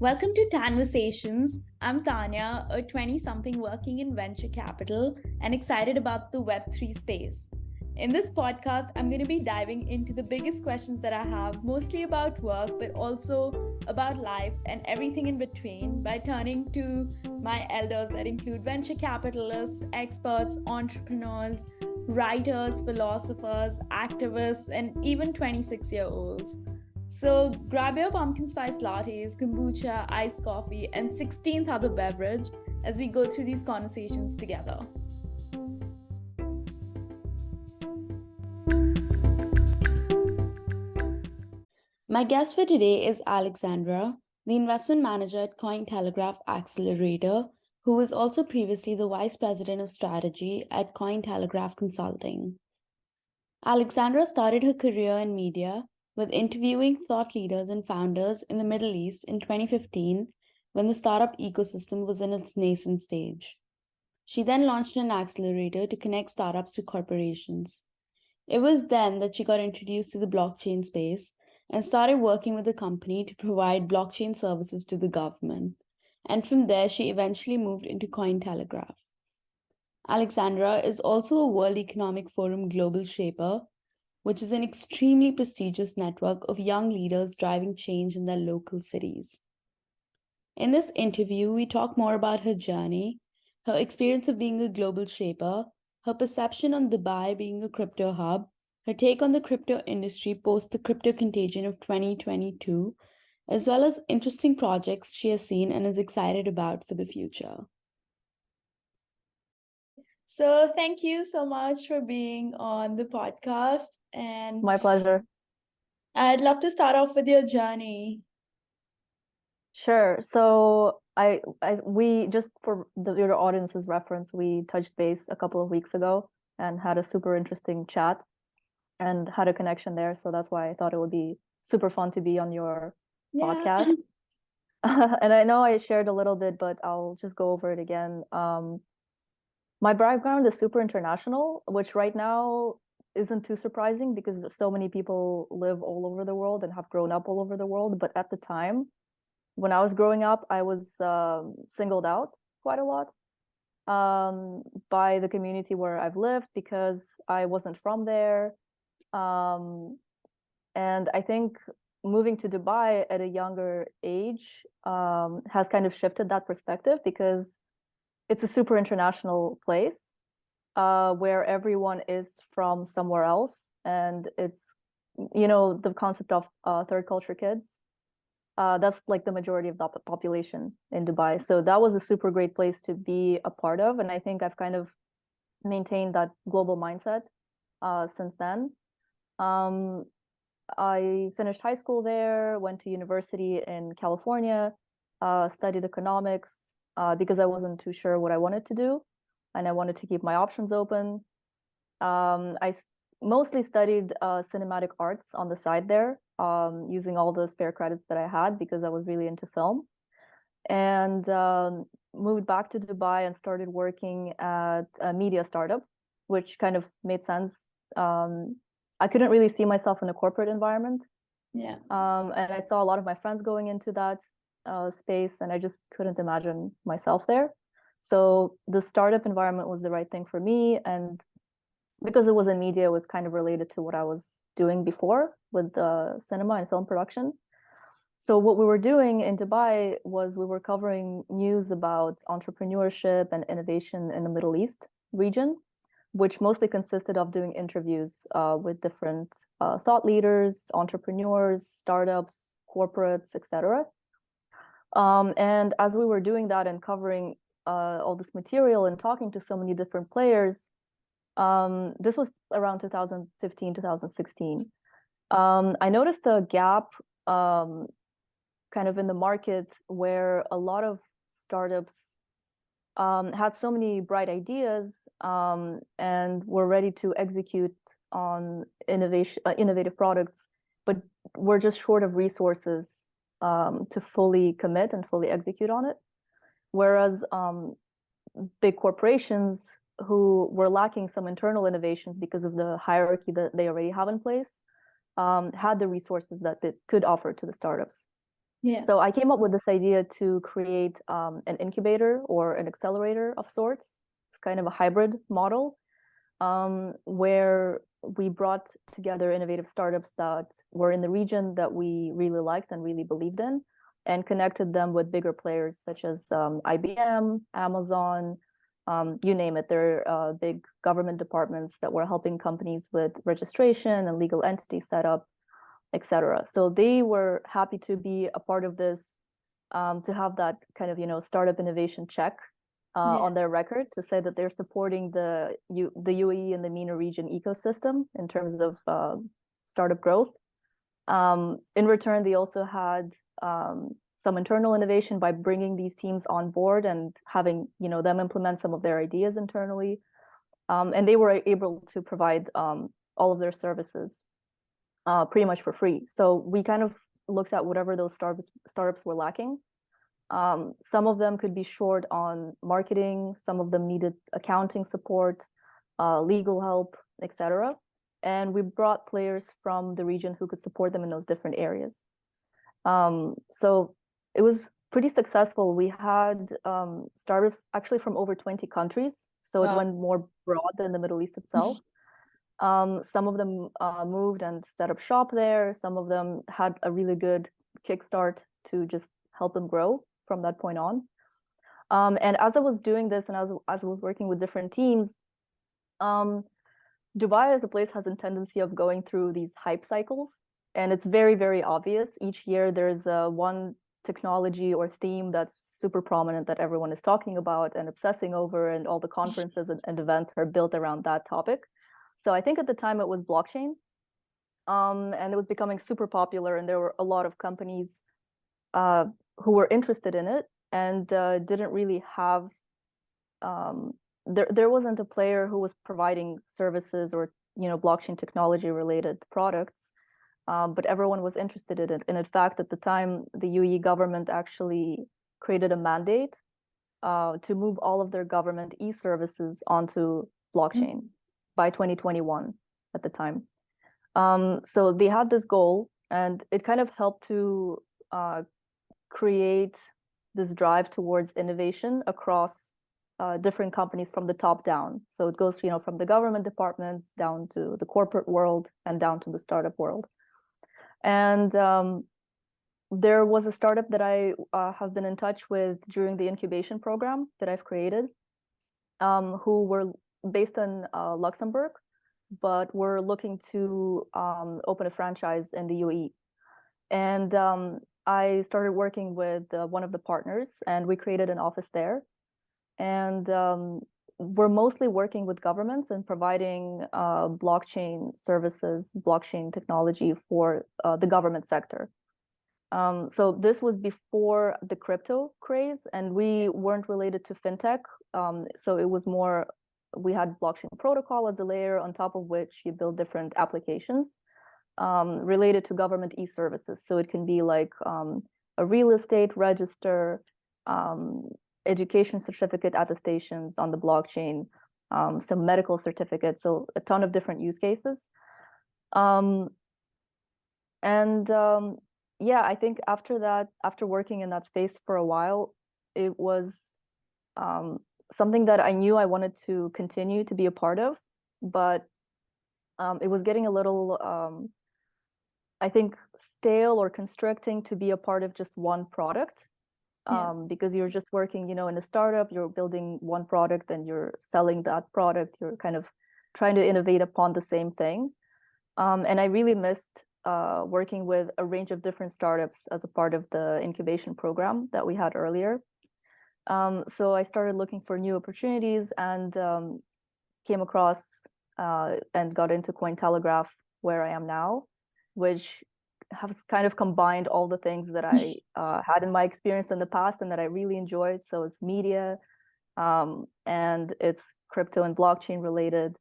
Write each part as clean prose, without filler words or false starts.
Welcome to Tanversations. I'm Tanya, a 20 something working in venture capital and excited about the Web3 space. In this podcast, I'm going to be diving into the biggest questions that I have, mostly about work, but also about life and everything in between, by turning to my elders that include venture capitalists, experts, entrepreneurs, writers, philosophers, activists, and even 26-year-olds. So grab your pumpkin spice lattes, kombucha, iced coffee, and 16th other beverage as we go through these conversations together. My guest for today is Alexandra, the investment manager at Cointelegraph Accelerator, who was also previously the vice president of strategy at Cointelegraph Consulting. Alexandra started her career in media with interviewing thought leaders and founders in the Middle East in 2015 when the startup ecosystem was in its nascent stage. She then launched an accelerator to connect startups to corporations. It was then that she got introduced to the blockchain space and started working with the company to provide blockchain services to the government. And from there, she eventually moved into Cointelegraph. Alexandra is also a World Economic Forum Global Shaper, which is an extremely prestigious network of young leaders driving change in their local cities. In this interview, we talk more about her journey, her experience of being a global shaper, her perception on Dubai being a crypto hub, her take on the crypto industry post the crypto contagion of 2022, as well as interesting projects she has seen and is excited about for the future. So thank you so much for being on the podcast. And my pleasure. I'd love to start off with your journey. Sure. So we just for your audience's reference, we touched base a couple of weeks ago and had a super interesting chat and had a connection there. So that's why I thought it would be super fun to be on your podcast. And I know I shared a little bit, but I'll just go over it again. My background is super international, which right now isn't too surprising because so many people live all over the world and have grown up all over the world. But at the time, when I was growing up, I was singled out quite a lot by the community where I've lived because I wasn't from there. And I think moving to Dubai at a younger age has kind of shifted that perspective because it's a super international place where everyone is from somewhere else. And it's, the concept of third culture kids. That's like the majority of the population in Dubai. So that was a super great place to be a part of. And I think I've kind of maintained that global mindset since then. I finished high school there, went to university in California, studied economics because I wasn't too sure what I wanted to do. And I wanted to keep my options open. I mostly studied cinematic arts on the side there, using all the spare credits that I had because I was really into film. And moved back to Dubai and started working at a media startup, which kind of made sense. I couldn't really see myself in a corporate environment. Yeah. And I saw a lot of my friends going into that space, and I just couldn't imagine myself there. So the startup environment was the right thing for me. And because it was in media, it was kind of related to what I was doing before with cinema and film production. So what we were doing in Dubai was we were covering news about entrepreneurship and innovation in the Middle East region, which mostly consisted of doing interviews with different thought leaders, entrepreneurs, startups, corporates, etc. And as we were doing that and covering all this material and talking to so many different players, this was around 2015, 2016. I noticed a gap kind of in the market where a lot of startups had so many bright ideas and were ready to execute on innovative products, but were just short of resources to fully commit and fully execute on it. Whereas big corporations who were lacking some internal innovations because of the hierarchy that they already have in place had the resources that they could offer to the startups. Yeah. So I came up with this idea to create an incubator or an accelerator of sorts. It's kind of a hybrid model where we brought together innovative startups that were in the region that we really liked and really believed in, and connected them with bigger players such as IBM, Amazon, you name it. There are big government departments that were helping companies with registration and legal entity setup, etc. So they were happy to be a part of this, to have that kind of, startup innovation check on their record to say that they're supporting the UAE and the MENA region ecosystem in terms of startup growth. In return, they also had some internal innovation by bringing these teams on board and having them implement some of their ideas internally. And they were able to provide all of their services pretty much for free. So we kind of looked at whatever those startups were lacking. Some of them could be short on marketing, some of them needed accounting support, legal help, etc. And we brought players from the region who could support them in those different areas. So it was pretty successful. We had startups actually from over 20 countries, so it went more broad than the Middle East itself. Some of them moved and set up shop there. Some of them had a really good kickstart to just help them grow from that point on. And as I was doing this and as I was working with different teams, Dubai as a place has a tendency of going through these hype cycles. And it's very, very obvious. Each year there's one technology or theme that's super prominent that everyone is talking about and obsessing over, and all the conferences and events are built around that topic. So I think at the time it was blockchain, and it was becoming super popular, and there were a lot of companies who were interested in it and didn't really have, there wasn't a player who was providing services or blockchain technology related products, but everyone was interested in it. And in fact, at the time, the UAE government actually created a mandate to move all of their government e-services onto blockchain by 2021 at the time. So they had this goal, and it kind of helped to create this drive towards innovation across different companies from the top down. So it goes, from the government departments down to the corporate world and down to the startup world. And there was a startup that I have been in touch with during the incubation program that I've created, who were based in Luxembourg, but were looking to open a franchise in the UAE. And I started working with one of the partners, and we created an office there. And we're mostly working with governments and providing blockchain services, blockchain technology for the government sector. So this was before the crypto craze, and we weren't related to fintech. So it was more, we had blockchain protocol as a layer on top of which you build different applications related to government e-services. So it can be like a real estate register, education certificate attestations on the blockchain, some medical certificates, so a ton of different use cases. Yeah, I think after that, after working in that space for a while, it was something that I knew I wanted to continue to be a part of, but it was getting a little, I think, stale or constricting to be a part of just one product. Because you're just working, in a startup, you're building one product and you're selling that product. You're kind of trying to innovate upon the same thing. And I really missed working with a range of different startups as a part of the incubation program that we had earlier. So I started looking for new opportunities and came across and got into Cointelegraph, where I am now, which has kind of combined all the things that I had in my experience in the past and that I really enjoyed. So it's media, and it's crypto and blockchain related.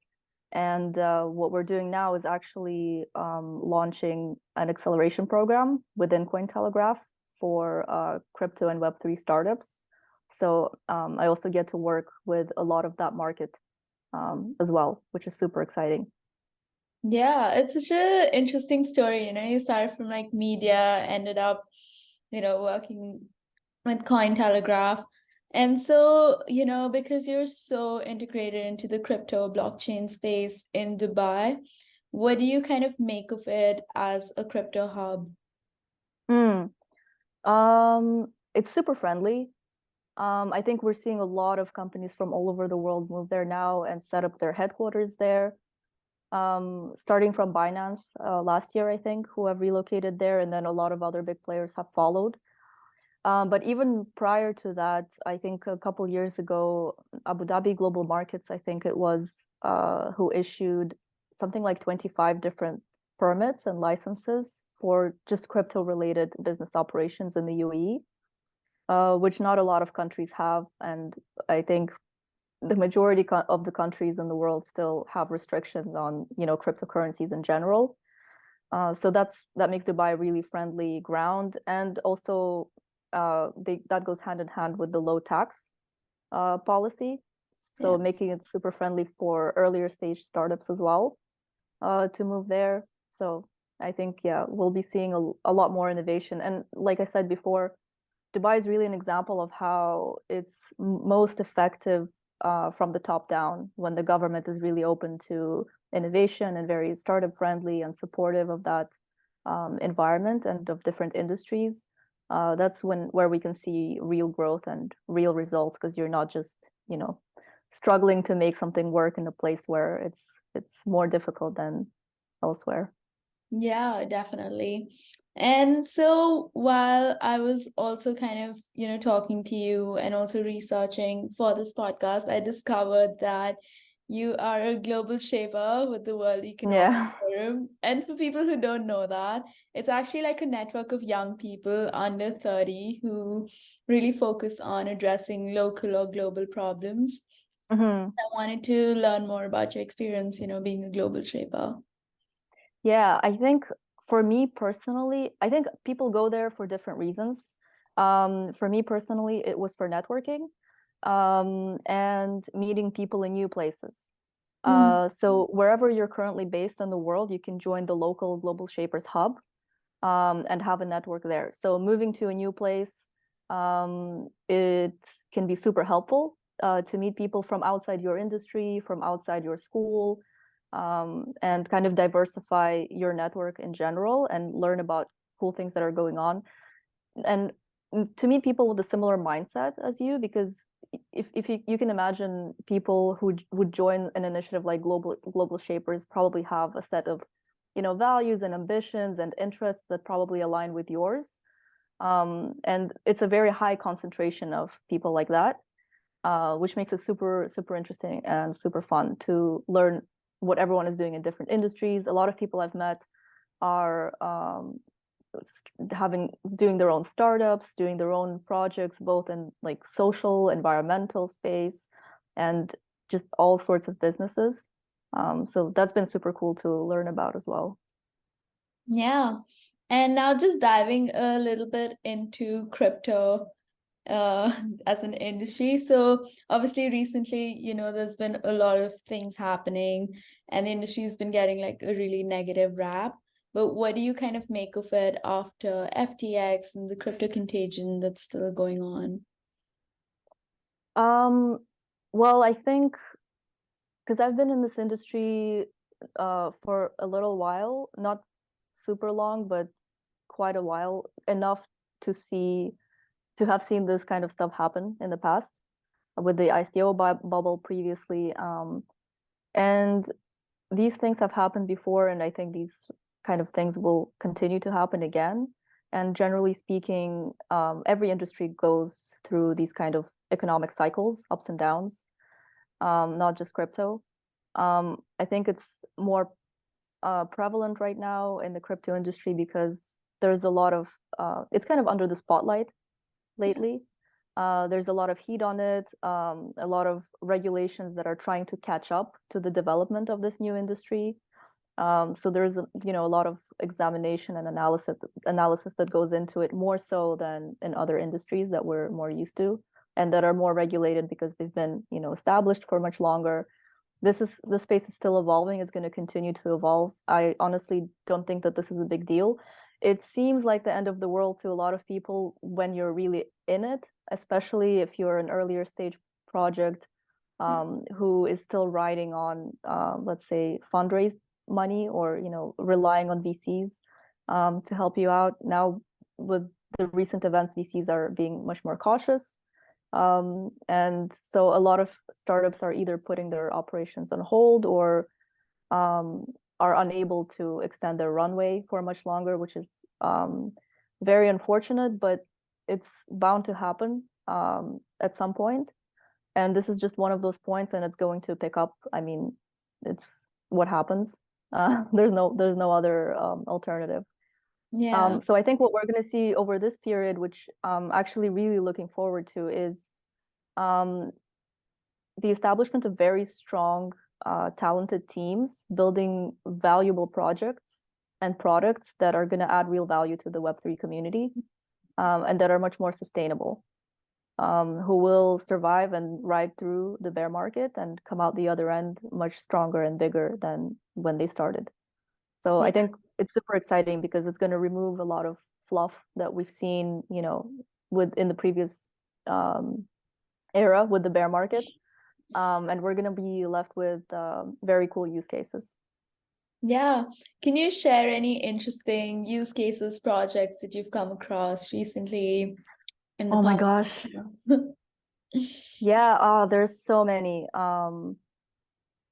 And what we're doing now is actually launching an acceleration program within Cointelegraph for crypto and Web3 startups. So I also get to work with a lot of that market as well, which is super exciting. Yeah, it's such an interesting story. You started from like media, ended up working with Cointelegraph. And so, because you're so integrated into the crypto blockchain space in Dubai, what do you kind of make of it as a crypto hub? Mm. It's super friendly. I think we're seeing a lot of companies from all over the world move there now and set up their headquarters there. Starting from Binance last year, I think, who have relocated there, and then a lot of other big players have followed. But even prior to that, I think a couple years ago, Abu Dhabi Global Markets, I think it was, who issued something like 25 different permits and licenses for just crypto-related business operations in the UAE, which not a lot of countries have. And I think the majority of the countries in the world still have restrictions on, cryptocurrencies in general. So that makes Dubai a really friendly ground, and also that goes hand in hand with the low tax policy, so Yeah. making it super friendly for earlier stage startups as well to move there. So I think, yeah, we'll be seeing a lot more innovation. And like I said before, Dubai is really an example of how it's most effective from the top down, when the government is really open to innovation and very startup friendly and supportive of that environment and of different industries. That's where we can see real growth and real results, because you're not just, struggling to make something work in a place where it's more difficult than elsewhere. Yeah, definitely. And so while I was also kind of, talking to you and also researching for this podcast, I discovered that you are a global shaper with the World Economic Yeah. Forum. And for people who don't know that, it's actually like a network of young people under 30 who really focus on addressing local or global problems. Mhm. I wanted to learn more about your experience, being a global shaper. Yeah, I think for me personally, I think people go there for different reasons. For me personally, it was for networking, and meeting people in new places. So wherever you're currently based in the world, you can join the local Global Shapers Hub, and have a network there. So moving to a new place, it can be super helpful to meet people from outside your industry, from outside your school, and kind of diversify your network in general and learn about cool things that are going on. And to meet people with a similar mindset as you, because if you can imagine, people who would join an initiative like Global Shapers probably have a set of, values and ambitions and interests that probably align with yours. And it's a very high concentration of people like that, which makes it super, super interesting and super fun to learn what everyone is doing in different industries. A lot of people I've met are doing their own startups, doing their own projects, both in like social, environmental space, and just all sorts of businesses. So that's been super cool to learn about as well. Yeah. And now just diving a little bit into crypto uh as an industry. So obviously recently, there's been a lot of things happening and the industry's been getting like a really negative rap. But what do you kind of make of it after FTX and the crypto contagion that's still going on? Um, well, I think because I've been in this industry for a little while, not super long, but quite a while, enough to see to have seen this kind of stuff happen in the past with the ICO bubble previously. And these things have happened before, and I think these kind of things will continue to happen again. And generally speaking, every industry goes through these kind of economic cycles, ups and downs, not just crypto. I think it's more prevalent right now in the crypto industry because there's a lot of it's kind of under the spotlight lately. There's a lot of heat on it, a lot of regulations that are trying to catch up to the development of this new industry. So there's a lot of examination and analysis that goes into it, more so than in other industries that we're more used to and that are more regulated because they've been established for much longer. The space is still evolving. It's going to continue to evolve. I honestly don't think that this is a big deal. it seems like the end of the world to a lot of people when you're really in it, especially if you're an earlier stage project who is still riding on, let's say, fundraise money or, you know, relying on VCs to help you out. Now, with the recent events, VCs are being much more cautious. And so a lot of startups are either putting their operations on hold or are unable to extend their runway for much longer, which is very unfortunate, but it's bound to happen at some point. And this is just one of those points, and it's going to pick up. I mean, it's what happens. There's no other alternative. Yeah. So I think what we're going to see over this period, which I'm actually really looking forward to, is the establishment of very strong, talented teams building valuable projects and products that are going to add real value to the Web3 community and that are much more sustainable, who will survive and ride through the bear market and come out the other end much stronger and bigger than when they started. So I think it's super exciting because it's going to remove a lot of fluff that we've seen, you know, in the previous era with the bear market. And we're going to be left with very cool use cases. Yeah. Can you share any interesting use cases, projects that you've come across recently in the Oh my past? gosh. Yeah, there's so many.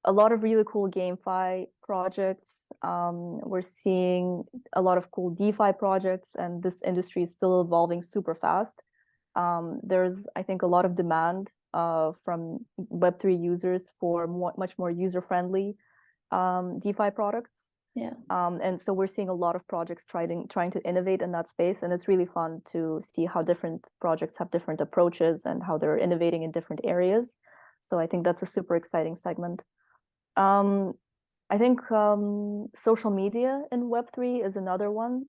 A lot of really cool GameFi projects. We're seeing a lot of cool DeFi projects, and this industry is still evolving super fast. There's, I think, a lot of demand from Web3 users for much more user-friendly DeFi products. Yeah. And so we're seeing a lot of projects trying to innovate in that space, and it's really fun to see how different projects have different approaches and how they're innovating in different areas. So I think that's a super exciting segment. I think social media in Web3 is another one.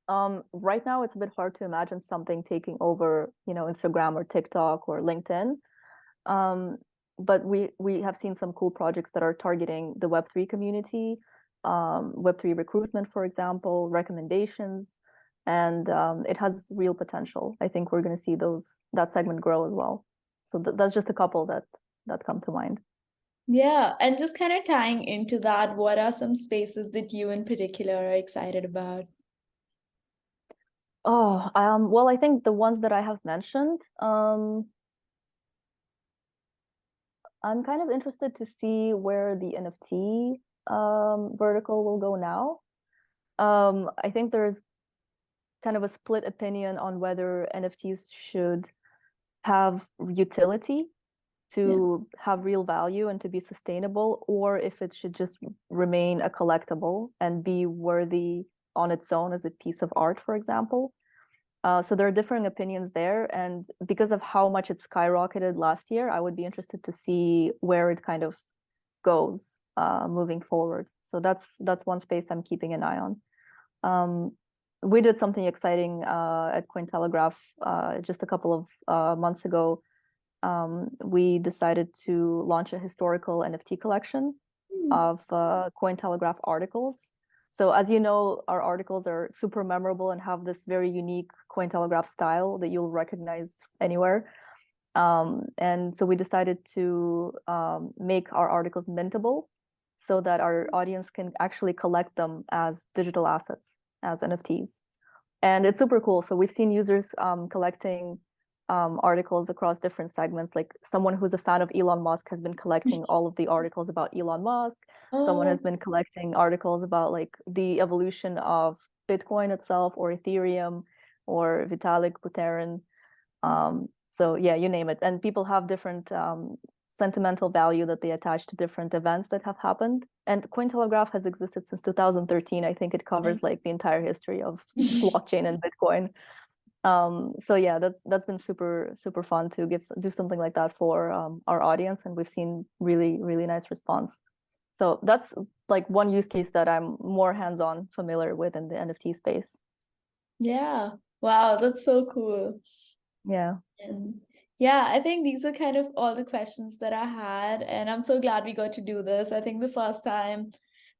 Right now, it's a bit hard to imagine something taking over, you know, Instagram or TikTok or LinkedIn. But we have seen some cool projects that are targeting the Web3 community, Web3 recruitment, for example, recommendations, and it has real potential. I think we're going to see that segment grow as well. So that's just a couple that come to mind. Yeah, and just kind of tying into that, what are some spaces that you in particular are excited about? Oh, well, I think the ones that I have mentioned, I'm kind of interested to see where the NFT vertical will go now. I think there's kind of a split opinion on whether NFTs should have utility to have real value and to be sustainable, or if it should just remain a collectible and be worthy on its own as a piece of art, for example. So there are differing opinions there, and because of how much it skyrocketed last year, I would be interested to see where it kind of goes moving forward. So that's one space I'm keeping an eye on. We did something exciting at Cointelegraph just a couple of months ago. We decided to launch a historical NFT collection of Cointelegraph articles. So as you know, our articles are super memorable and have this very unique Cointelegraph style that you'll recognize anywhere. And so we decided to make our articles mintable so that our audience can actually collect them as digital assets, as NFTs. And it's super cool. So we've seen users collecting articles across different segments. Like someone who's a fan of Elon Musk has been collecting all of the articles about Elon Musk. Someone has been collecting articles about like the evolution of Bitcoin itself or Ethereum or Vitalik Buterin. So yeah, you name it. And people have different sentimental value that they attach to different events that have happened. And Cointelegraph has existed since 2013. I think it covers like the entire history of blockchain and Bitcoin. So yeah, that's been super fun to do something like that for our audience, and we've seen really nice response. So that's like one use case that I'm more hands-on familiar with in the NFT space. Yeah. Wow, that's so cool. Yeah. And yeah, I think these are kind of all the questions that I had, and I'm so glad we got to do this. I think the first time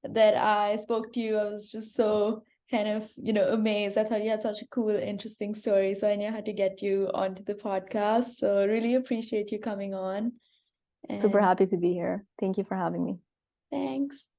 that I spoke to you, I was just so kind of, amazed. I thought you had such a cool, interesting story. So I knew I had to get you onto the podcast. So really appreciate you coming on. Super And happy to be here. Thank you for having me. thanks.